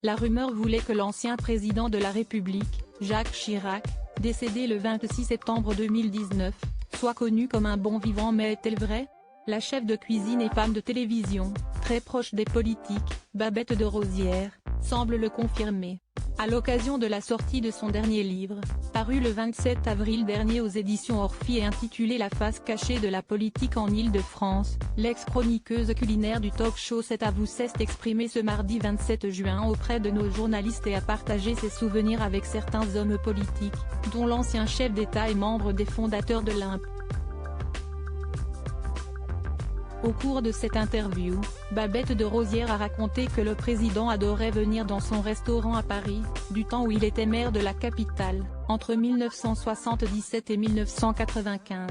La rumeur voulait que l'ancien président de la République, Jacques Chirac, décédé le 26 septembre 2019, soit connu comme un bon vivant, mais est-elle vraie? La chef de cuisine et femme de télévision, très proche des politiques, Babette de Rosières, semble le confirmer. À l'occasion de la sortie de son dernier livre, paru le 27 avril dernier aux éditions Orphy et intitulé La face cachée de la politique en Île-de-France, l'ex-chroniqueuse culinaire du talk-show C'est à vous s'est exprimée ce mardi 27 juin auprès de nos journalistes et a partagé ses souvenirs avec certains hommes politiques, dont l'ancien chef d'État et membre des fondateurs de l'Imp. Au cours de cette interview, Babette de Rosières a raconté que le président adorait venir dans son restaurant à Paris, du temps où il était maire de la capitale, entre 1977 et 1995.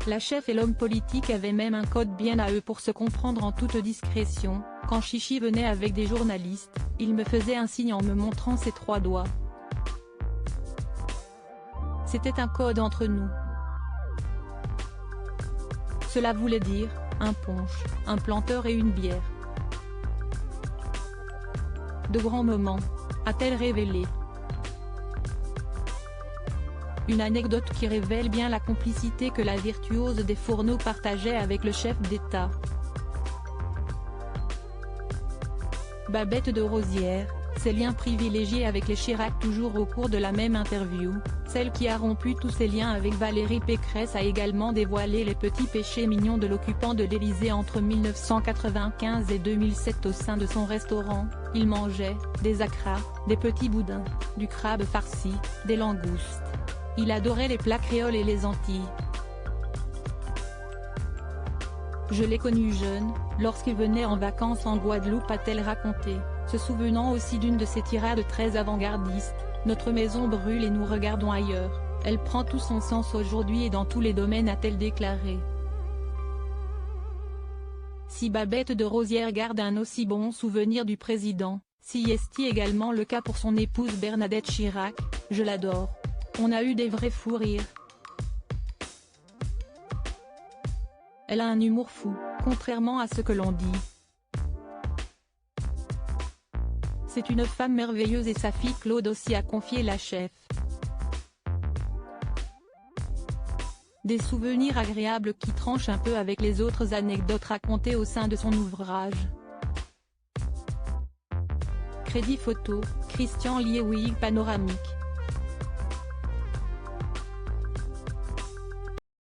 La chef et l'homme politique avaient même un code bien à eux pour se comprendre en toute discrétion. Quand Chichi venait avec des journalistes, il me faisait un signe en me montrant ses 3 doigts. C'était un code entre nous. Cela voulait dire, un punch, un planteur et une bière. De grands moments, a-t-elle révélé. Une anecdote qui révèle bien la complicité que la virtuose des fourneaux partageait avec le chef d'État. Babette de Rosières, ses liens privilégiés avec les Chirac. Toujours au cours de la même interview, celle qui a rompu tous ses liens avec Valérie Pécresse a également dévoilé les petits péchés mignons de l'occupant de l'Élysée entre 1995 et 2007 au sein de son restaurant. Il mangeait des acras, des petits boudins, du crabe farci, des langoustes. Il adorait les plats créoles et les Antilles. Je l'ai connu jeune, lorsqu'il venait en vacances en Guadeloupe, a-t-elle raconté, se souvenant aussi d'une de ses tirades très avant-gardistes. Notre maison brûle et nous regardons ailleurs, elle prend tout son sens aujourd'hui et dans tous les domaines, a-t-elle déclaré. Si Babette de Rosières garde un aussi bon souvenir du président, si est également le cas pour son épouse Bernadette Chirac, je l'adore. On a eu des vrais fous rires. Elle a un humour fou, contrairement à ce que l'on dit. C'est une femme merveilleuse et sa fille Claude aussi, a confié la chef. Des souvenirs agréables qui tranchent un peu avec les autres anecdotes racontées au sein de son ouvrage. Crédit photo, Christian Liewig panoramique.